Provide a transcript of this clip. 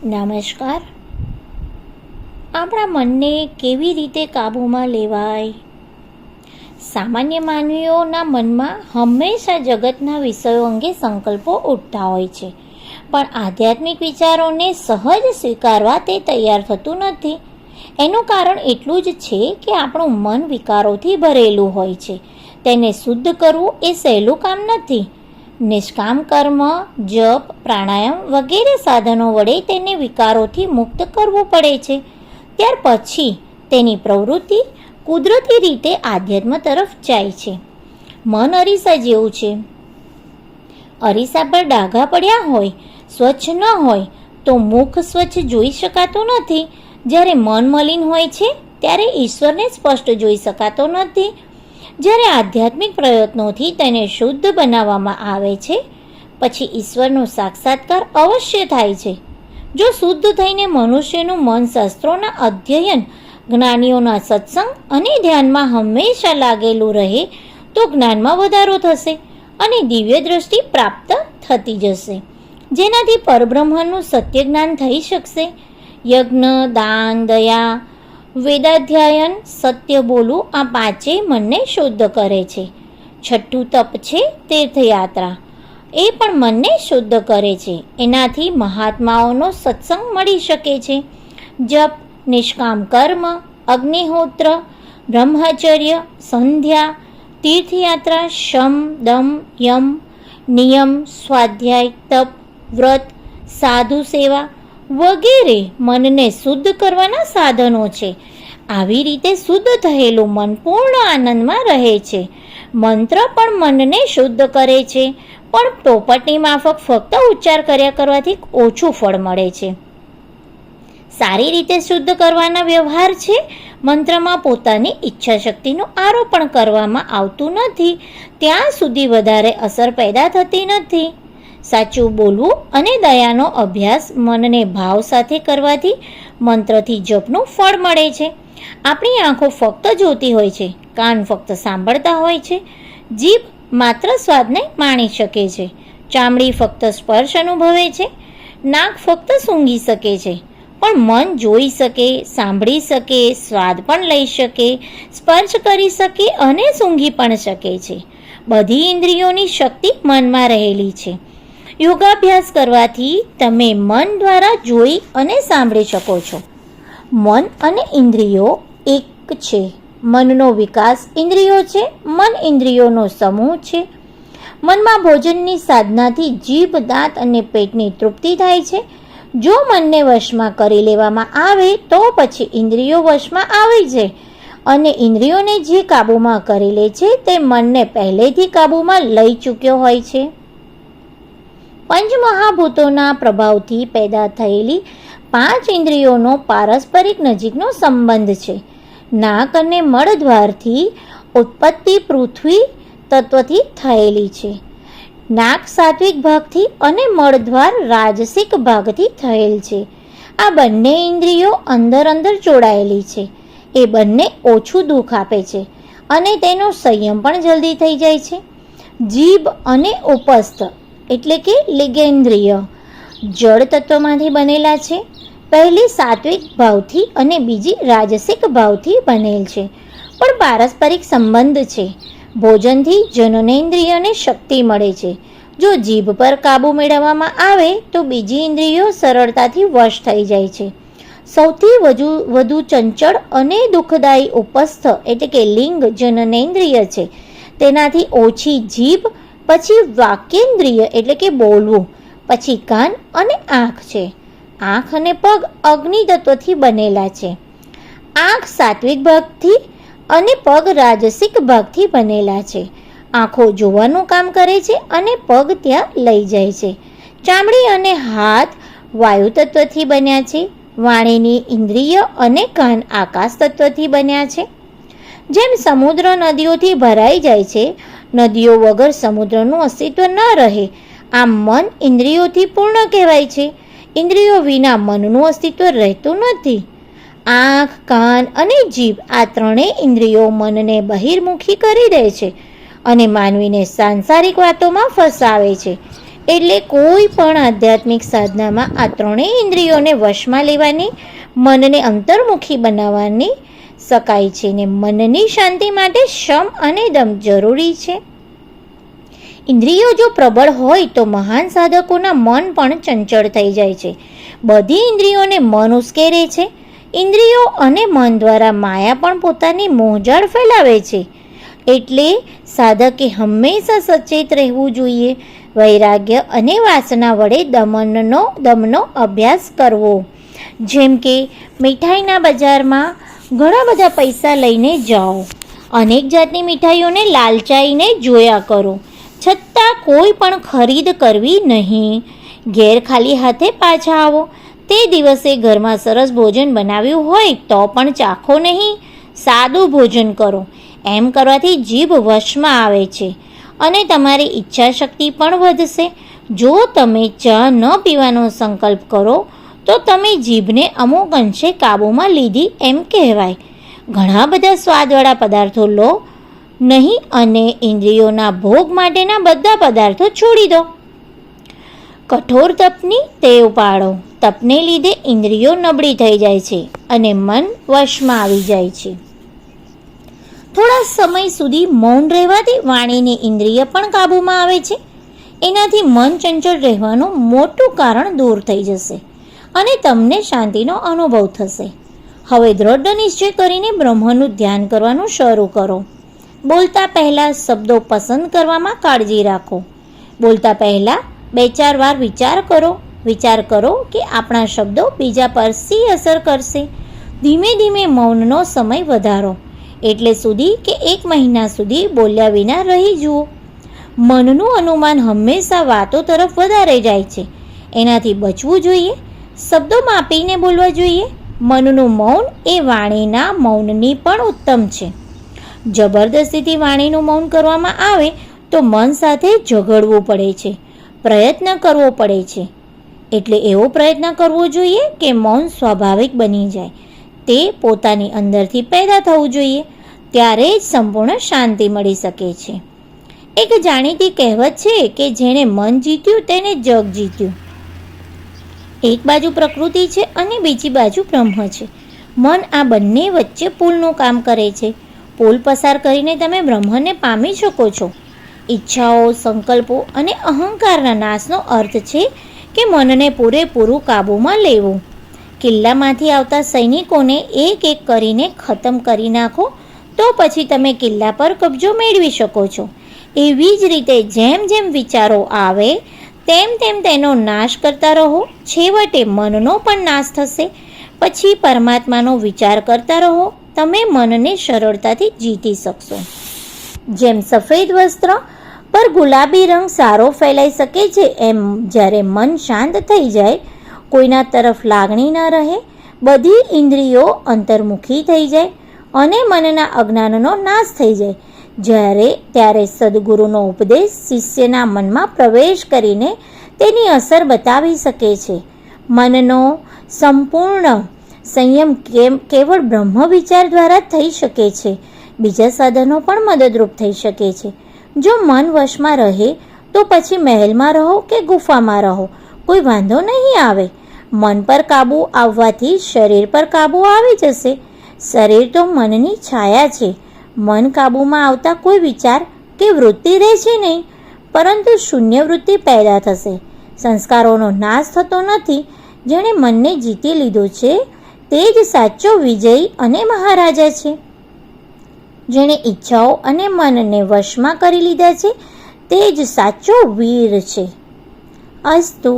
નમસ્કાર. આપણા મનને કેવી રીતે કાબૂમાં લેવાય? સામાન્ય માનવીઓના મનમાં હંમેશા જગતના વિષયો અંગે સંકલ્પો ઉઠતા હોય છે, પણ આધ્યાત્મિક વિચારોને સહજ સ્વીકારવા તે તૈયાર થતું નથી. એનું કારણ એટલું જ છે કે આપણું મન વિકારોથી ભરેલું હોય છે. તેને શુદ્ધ કરવું એ સહેલું કામ નથી. નિષ્કામ કર્મ, જપ, પ્રાણાયામ વગેરે સાધનો વડે તેને વિકારોથી મુક્ત કરવું પડે છે. ત્યાર પછી તેની પ્રવૃત્તિ કુદરતી રીતે આધ્યાત્મ તરફ જાય છે. મન અરીસા જેવું છે. અરીસા પર ડાઘા પડ્યા હોય, સ્વચ્છ ન હોય તો મુખ સ્વચ્છ જોઈ શકાતું નથી. જ્યારે મન મલિન હોય છે ત્યારે ઈશ્વરને સ્પષ્ટ જોઈ શકાતો નથી. જ્યારે આધ્યાત્મિક પ્રયત્નોથી તેને શુદ્ધ બનાવવામાં આવે છે પછી ઈશ્વરનો સાક્ષાત્કાર અવશ્ય થાય છે. જો શુદ્ધ થઈને મનુષ્યનું મન શાસ્ત્રોના અધ્યયન, જ્ઞાનીઓના સત્સંગ અને ધ્યાનમાં હંમેશા લાગેલું રહે તો જ્ઞાનમાં વધારો થશે અને દિવ્ય દ્રષ્ટિ પ્રાપ્ત થતી જશે, જેનાથી પરબ્રહ્મનું સત્ય જ્ઞાન થઈ શકશે. યજ્ઞ, દાન, દયા, વેદાધ્યાયન, સત્ય બોલવું આ પાંચેય મનને શુદ્ધ કરે છે. છઠ્ઠું તપ છે તીર્થયાત્રા, એ પણ મનને શુદ્ધ કરે છે. એનાથી મહાત્માઓનો સત્સંગ મળી શકે છે. જપ, નિષ્કામ કર્મ, અગ્નિહોત્ર, બ્રહ્મચર્ય, સંધ્યા, તીર્થયાત્રા, શમ, દમ, યમ, નિયમ, સ્વાધ્યાય, તપ, વ્રત, સાધુ સેવા વગેરે મનને શુદ્ધ કરવાના સાધનો છે. આવી રીતે શુદ્ધ થયેલું મન પૂર્ણ આનંદમાં રહે છે. મંત્ર પણ મનને શુદ્ધ કરે છે, પણ પોપટની માફક ફક્ત ઉચ્ચાર કર્યા કરવાથી ઓછું ફળ મળે છે. સારી રીતે શુદ્ધ કરવાના વ્યવહાર છે. મંત્રમાં પોતાની ઈચ્છા શક્તિનું આરોપણ કરવામાં આવતું નથી, ત્યાં સુધી વધારે અસર પેદા થતી નથી. સાચું બોલવું અને દયાનો અભ્યાસ મનને ભાવ સાથે કરવાથી મંત્રથી જપનું ફળ મળે છે. આપણી આંખો ફક્ત જોતી હોય છે, કાન ફક્ત સાંભળતા હોય છે, જીભ માત્ર સ્વાદને માણી શકે છે, ચામડી ફક્ત સ્પર્શ અનુભવે છે, નાક ફક્ત સૂંઘી શકે છે, પણ મન જોઈ શકે, સાંભળી શકે, સ્વાદ પણ લઈ શકે, સ્પર્શ કરી શકે અને સૂંઘી પણ શકે છે. બધી ઇન્દ્રિયોની શક્તિ મનમાં રહેલી છે. યોગાભ્યાસ કરવાથી તમે મન દ્વારા જોઈ અને સાંભળી શકો છો. મન અને ઇન્દ્રિયો એક છે. મનનો વિકાસ ઇન્દ્રિયો છે. મન ઇન્દ્રિયોનો સમૂહ છે. મનમાં ભોજનની સાધનાથી જીભ, દાંત અને પેટની તૃપ્તિ થાય છે. જો મનને વશમાં કરી લેવામાં આવે તો પછી ઇન્દ્રિયો વશમાં આવી જાય અને ઇન્દ્રિયોને જે કાબૂમાં કરી લે છે તે મનને પહેલેથી કાબૂમાં લઈ ચૂક્યો હોય છે. પંચમહાભૂતોના પ્રભાવથી પેદા થયેલી 5 ઇન્દ્રિયોનો પારસ્પરિક નજીકનો સંબંધ છે. નાક અને મળદ્વારથી ઉત્પત્તિ પૃથ્વી તત્વથી થયેલી છે. નાક સાત્વિક ભાગથી અને મળદ્વાર રાજસિક ભાગથી થયેલ છે. આ બંને ઇન્દ્રિયો અંદર અંદર જોડાયેલી છે. એ બંને ઓછું દુઃખ આપે છે અને તેનો સંયમ પણ જલ્દી થઈ જાય છે. જીભ અને ઉપસ્થ એટલે કે લિંગેન્દ્રિય જળ તત્વમાંથી બનેલા છે. પહેલી સાત્વિક ભાવથી અને બીજી રાજસિક ભાવથી બનેલ છે, પણ પારસ્પરિક સંબંધ છે. ભોજનથી જનનેન્દ્રિયને શક્તિ મળે છે. જો જીભ પર કાબૂ મેળવવામાં આવે તો બીજી ઇન્દ્રિયો સરળતાથી વશ થઈ જાય છે. સૌથી વધુ ચંચળ અને દુઃખદાયી ઉપસ્થ એટલે કે લિંગ જનનેન્દ્રિય છે. તેનાથી ઓછી જીભ, પછી વાક્યેન્દ્રિય એટલે કે બોલવું, પછી કાન અને આંખ છે. આંખ અને પગ અગ્નિ તત્વથી બનેલા છે. આંખ સાત્વિક ભાગથી અને પગ રાજસિક ભાગથી બનેલા છે. આંખો જોવાનું કામ કરે છે અને પગ ત્યાં લઈ જાય છે. ચામડી અને હાથ વાયુ તત્વથી બન્યા છે. વાણીની ઇન્દ્રિય અને કાન આકાશ તત્વથી બન્યા છે. જેમ સમુદ્ર નદીઓથી ભરાઈ જાય છે, નદીઓ વગર સમુદ્રનું અસ્તિત્વ ન રહે, આમ મન ઇન્દ્રિયોથી પૂર્ણ કહેવાય છે. ઇન્દ્રિયો વિના મનનું અસ્તિત્વ રહેતું નથી. આંખ, કાન અને જીભ આ ત્રણેય ઇન્દ્રિયો મનને બહિર્મુખી કરી દે છે અને માનવીને સાંસારિક વાતોમાં ફસાવે છે. એટલે કોઈ પણ આધ્યાત્મિક સાધનામાં આ ત્રણેય ઇન્દ્રિયોને વશમાં લેવાની, મનને અંતર્મુખી બનાવવાની શકાય છે ને મનની શાંતિ માટે શમ અને દમ જરૂરી છે. ઇન્દ્રિયો જો પ્રબળ હોય તો મહાન સાધકોના મન પણ ચંચળ થઈ જાય છે. બધી ઇન્દ્રિયોને મન ઉશ્કેરે છે. ઇન્દ્રિયો અને મન દ્વારા માયા પણ પોતાની મોહજાળ ફેલાવે છે. એટલે સાધકે હંમેશા સચેત રહેવું જોઈએ. વૈરાગ્ય અને વાસના વડે દમનો અભ્યાસ કરવો. જેમ કે મીઠાઈના બજારમાં ઘણા બધા પૈસા લઈને જાઓ, અનેક જાતની મીઠાઈઓને લાલચાઈને જોયા કરો, છતાં કોઈ પણ ખરીદ કરવી નહીં. ઘેર ખાલી હાથે પાછા આવો. તે દિવસે ઘરમાં સરસ ભોજન બનાવ્યું હોય તો પણ ચાખો નહીં, સાદું ભોજન કરો. એમ કરવાથી જીભ વશમાં આવે છે અને તમારી ઈચ્છા શક્તિ પણ વધશે. જો તમે ચા ન પીવાનો સંકલ્પ કરો તો તમે જીભને અમુક અંશે કાબૂમાં લીધી એમ કહેવાય. ઘણા બધા સ્વાદવાળા પદાર્થો લો નહીં અને ઇન્દ્રિયોના ભોગ માટેના બધા પદાર્થો છોડી દો. કઠોર તપની ટેવ પાડો. તપને લીધે ઇન્દ્રિયો નબળી થઈ જાય છે અને મન વશમાં આવી જાય છે. થોડા સમય સુધી મૌન રહેવાથી વાણીની ઇન્દ્રિય પણ કાબૂમાં આવે છે. એનાથી મન ચંચળ રહેવાનું મોટું કારણ દૂર થઈ જશે અને તમને શાંતિનો અનુભવ થશે. હવે દ્રઢ નિશ્ચય કરીને બ્રહ્મનું ધ્યાન કરવાનું શરૂ કરો. બોલતા પહેલાં શબ્દો પસંદ કરવામાં કાળજી રાખો. બોલતા પહેલાં 2-4 વાર વિચાર કરો કે આપણા શબ્દો બીજા પર શી અસર કરશે. ધીમે ધીમે મૌનનો સમય વધારો, એટલે સુધી કે 1 મહિના સુધી બોલ્યા વિના રહી જુઓ. મનનું અનુમાન હંમેશા વાતો તરફ વધારે જાય છે. એનાથી બચવું જોઈએ. શબ્દો માપીને બોલવા જોઈએ. મનનું મૌન એ વાણીના મૌનની પણ ઉત્તમ છે. જબરદસ્તીથી વાણીનું મૌન કરવામાં આવે તો મન સાથે ઝઘડવું પડે છે, પ્રયત્ન કરવો પડે છે. એટલે એવો પ્રયત્ન કરવો જોઈએ કે મૌન સ્વાભાવિક બની જાય. તે પોતાની અંદરથી પેદા થવું જોઈએ. ત્યારે જ સંપૂર્ણ શાંતિ મળી શકે છે. એક જાણીતી કહેવત છે કે જેણે મન જીત્યું તેને જગ જીત્યું. એક બાજુ પ્રકૃતિ છે અને બીજી બાજુ બ્રહ્મ છે. મન આ બંને વચ્ચે પુલનું કામ કરે છે. પુલ પસાર કરીને તમે બ્રહ્મને પામી શકો છો. ઈચ્છાઓ, સંકલ્પો અને અહંકારના નાશનો અર્થ છે કે મનને પૂરેપૂરું કાબૂમાં લેવું. કિલ્લામાંથી આવતા સૈનિકોને એક એક કરીને ખતમ કરી નાખો તો પછી તમે કિલ્લા પર કબજો મેળવી શકો છો. એવી જ રીતે જેમ જેમ વિચારો આવે તેમ તેમ તેનો નાશ કરતા રહો. છેવટે મનનો પણ નાશ થશે. પછી પરમાત્માનો વિચાર કરતા રહો. તમે મનને સરળતાથી જીતી શકશો. જેમ સફેદ વસ્ત્ર પર ગુલાબી રંગ સારો ફેલાઈ શકે છે, એમ જ્યારે મન શાંત થઈ જાય, કોઈના તરફ લાગણી ન રહે, બધી ઇન્દ્રિયો અંતર્મુખી થઈ જાય અને મનના અજ્ઞાનનો નાશ થઈ જાય, ત્યારે સદગુરુનો ઉપદેશ શિષ્યના મનમાં પ્રવેશ કરીને તેની અસર બતાવી શકે છે. મનનો સંપૂર્ણ સંયમ કેવળ બ્રહ્મ વિચાર દ્વારા થઈ શકે છે. બીજા સાધનો પણ મદદરૂપ થઈ શકે છે. જો મન વશમાં રહે તો પછી મહેલમાં રહો કે ગુફામાં રહો, કોઈ વાંધો નહીં આવે. મન પર કાબૂ આવવાથી શરીર પર કાબૂ આવી જશે. શરીર તો મનની છાયા છે. મન કાબૂમાં આવતા કોઈ વિચાર કે વૃત્તિ રહેશે નહીં, પરંતુ શૂન્ય વૃત્તિ પેદા થશે. સંસ્કારોનો નાશ થતો નથી. જેણે મનને જીતી લીધું છે તે જ સાચો વિજયી અને મહારાજા છે. જેણે ઈચ્છાઓ અને મનને વશમાં કરી લીધા છે તે જ સાચો વીર છે. અસ્તુ.